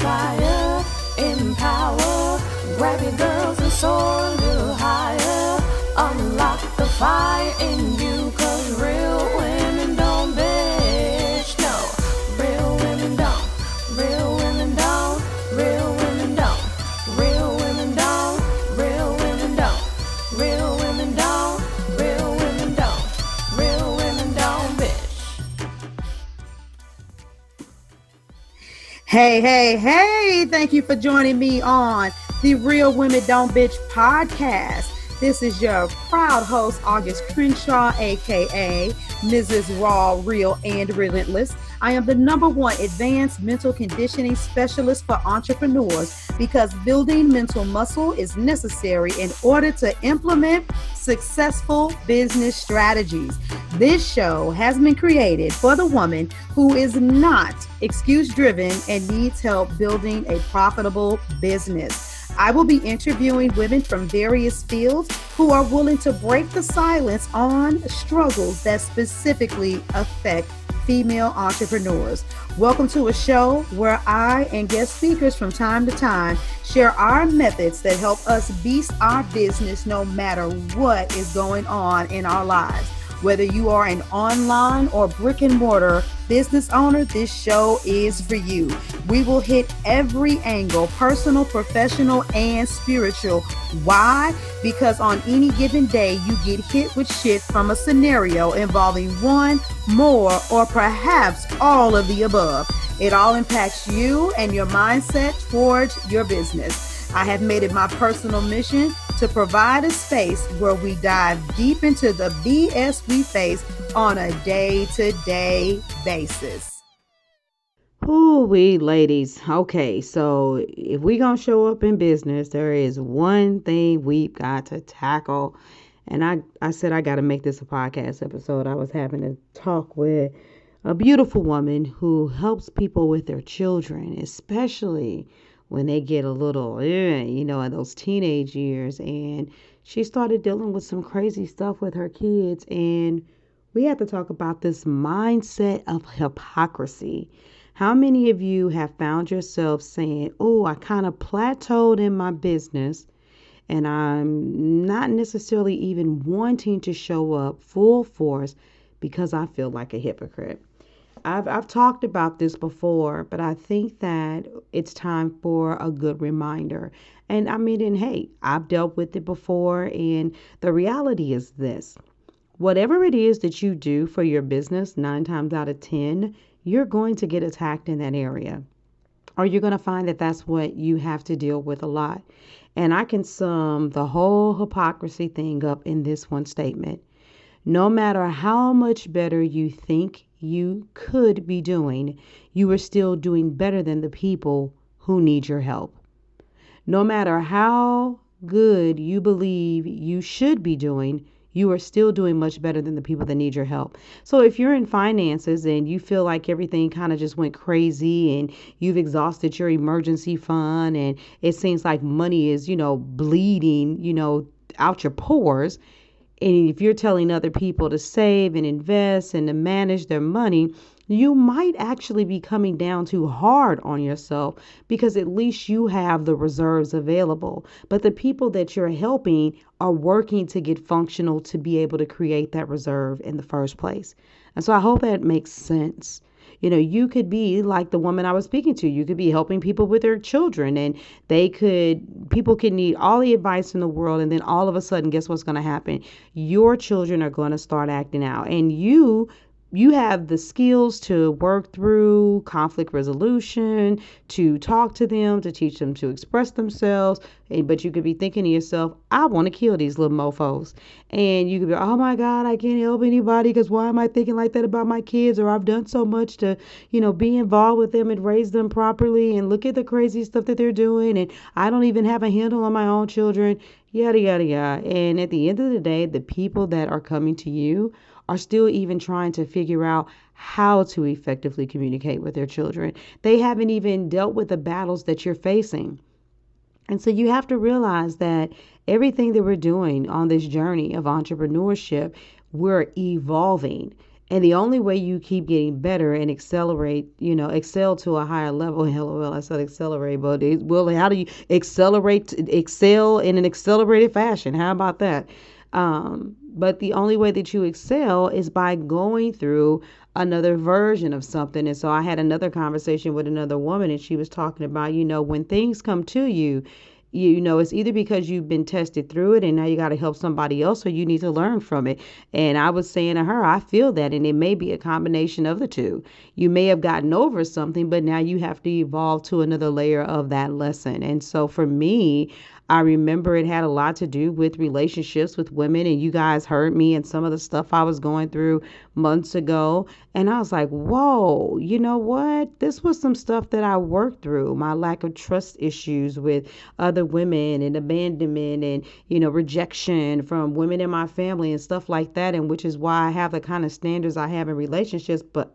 inspire, empower. Grab your girls and soar a little higher. Unlock the fire in you, 'cause real women don't bitch. No, real women don't. Real women don't. Real women don't. Real women don't. Real women don't. Real women don't. Real women don't. Real women don't bitch. Hey, thank you for joining me on the Real Women Don't Bitch podcast. This is your proud host, August Crenshaw, aka Mrs. Raw, Real, and Relentless. I am the #1 advanced mental conditioning specialist for entrepreneurs because building mental muscle is necessary in order to implement successful business strategies. This show has been created for the woman who is not excuse-driven and needs help building a profitable business. I will be interviewing women from various fields who are willing to break the silence on struggles that specifically affect female entrepreneurs. Welcome to a show where I and guest speakers from time to time share our methods that help us beast our business no matter what is going on in our lives. Whether you are an online or brick and mortar business owner, this show is for you. We will hit every angle, personal, professional, and spiritual. Why? Because on any given day, you get hit with shit from a scenario involving one, more, or perhaps all of the above. It all impacts you and your mindset towards your business. I have made it my personal mission to provide a space where we dive deep into the BS we face on a day-to-day basis. Ooh-wee, ladies. Okay, so if we gonna show up in business, there is one thing we've got to tackle. And I said I got to make this a podcast episode. I was having a talk with a beautiful woman who helps people with their children, especially when they get a little, in those teenage years. And she started dealing with some crazy stuff with her kids. And we had to talk about this mindset of hypocrisy. How many of you have found yourself saying, oh, I kind of plateaued in my business and I'm not necessarily even wanting to show up full force because I feel like a hypocrite? I've talked about this before, but I think that it's time for a good reminder. And hey, I've dealt with it before. And the reality is this: whatever it is that you do for your business, 9 times out of 10, you're going to get attacked in that area. Or you're going to find that that's what you have to deal with a lot. And I can sum the whole hypocrisy thing up in this one statement. No matter how much better you think you could be doing, you are still doing better than the people who need your help. No matter how good you believe you should be doing, you are still doing much better than the people that need your help. So if you're in finances and you feel like everything kind of just went crazy and you've exhausted your emergency fund and it seems like money is, bleeding, out your pores, and if you're telling other people to save and invest and to manage their money, you might actually be coming down too hard on yourself because at least you have the reserves available. But the people that you're helping are working to get functional to be able to create that reserve in the first place. And so I hope that makes sense. You could be like the woman I was speaking to. You could be helping people with their children and people could need all the advice in the world. And then all of a sudden, guess what's going to happen? Your children are going to start acting out, and you have the skills to work through conflict resolution, to talk to them, to teach them to express themselves. But you could be thinking to yourself, I want to kill these little mofos. And you could be, oh my God, I can't help anybody because why am I thinking like that about my kids? Or I've done so much to, be involved with them and raise them properly. And look at the crazy stuff that they're doing. And I don't even have a handle on my own children, yada, yada, yada. And at the end of the day, the people that are coming to you are still even trying to figure out how to effectively communicate with their children. They haven't even dealt with the battles that you're facing. And so you have to realize that everything that we're doing on this journey of entrepreneurship, we're evolving. And the only way you keep getting better and excel to a higher level, LOL, I said accelerate, but how do you excel in an accelerated fashion? How about that? But the only way that you excel is by going through another version of something. And so I had another conversation with another woman, and she was talking about, when things come to you, it's either because you've been tested through it and now you got to help somebody else, or you need to learn from it. And I was saying to her, I feel that, and it may be a combination of the two. You may have gotten over something, but now you have to evolve to another layer of that lesson. And so for me, I remember it had a lot to do with relationships with women, and you guys heard me and some of the stuff I was going through months ago. And I was like, whoa, you know what? This was some stuff that I worked through. My lack of trust issues with other women and abandonment and, rejection from women in my family and stuff like that. And which is why I have the kind of standards I have in relationships. But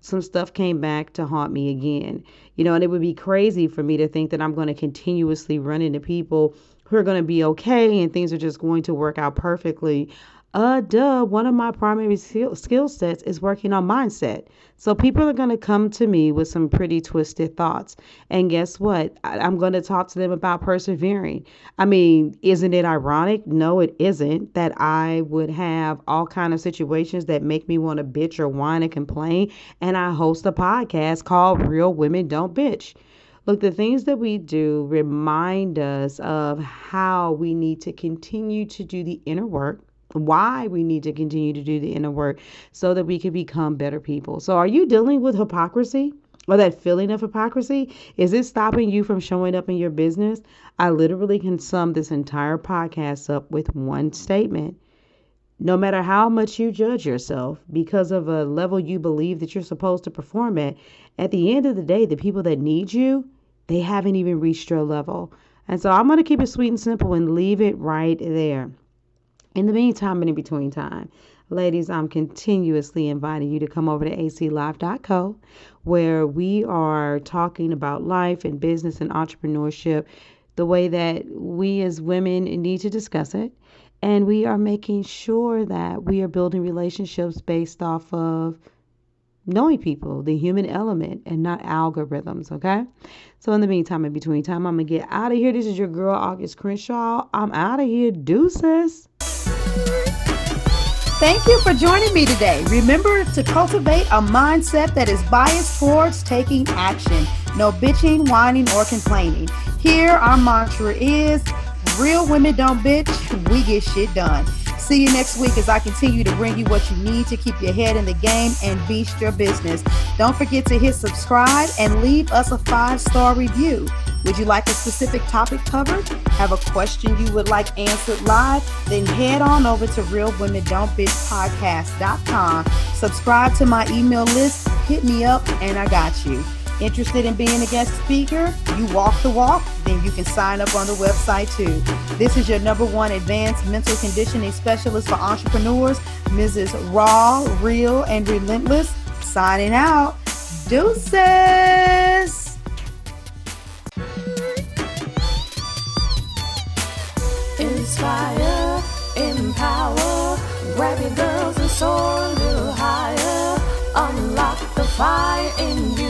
some stuff came back to haunt me again. And it would be crazy for me to think that I'm going to continuously run into people who are going to be okay and things are just going to work out perfectly. One of my primary skill sets is working on mindset. So people are going to come to me with some pretty twisted thoughts. And guess what? I'm going to talk to them about persevering. I mean, isn't it ironic? No, it isn't, that I would have all kind of situations that make me want to bitch or whine and complain. And I host a podcast called Real Women Don't Bitch. Look, the things that we do remind us of how we need to continue to do the inner work, why we need to continue to do the inner work so that we can become better people. So are you dealing with hypocrisy or that feeling of hypocrisy? Is it stopping you from showing up in your business? I literally can sum this entire podcast up with one statement. No matter how much you judge yourself because of a level you believe that you're supposed to perform at the end of the day, the people that need you, they haven't even reached your level. And so I'm going to keep it sweet and simple and leave it right there. In the meantime and in between time, ladies, I'm continuously inviting you to come over to aclive.co, where we are talking about life and business and entrepreneurship the way that we as women need to discuss it. And we are making sure that we are building relationships based off of knowing people, the human element, and not algorithms, okay? So in the meantime, in between time, I'm going to get out of here. This is your girl, August Crenshaw. I'm out of here. Deuces. Thank you for joining me today. Remember to cultivate a mindset that is biased towards taking action. No bitching, whining, or complaining. Here, our mantra is, real women don't bitch, we get shit done. See you next week as I continue to bring you what you need to keep your head in the game and beast your business. Don't forget to hit subscribe and leave us a 5-star review. Would you like a specific topic covered? Have a question you would like answered live? Then head on over to realwomendon'tbitchpodcast.com. Subscribe to my email list, hit me up, and I got you. Interested in being a guest speaker? You walk the walk? Then you can sign up on the website too. This is your #1 advanced mental conditioning specialist for entrepreneurs, Mrs. Raw, Real, and Relentless, signing out. Deuces! Inspire, empower, grab your girls and soar a little higher. Unlock the fire in you.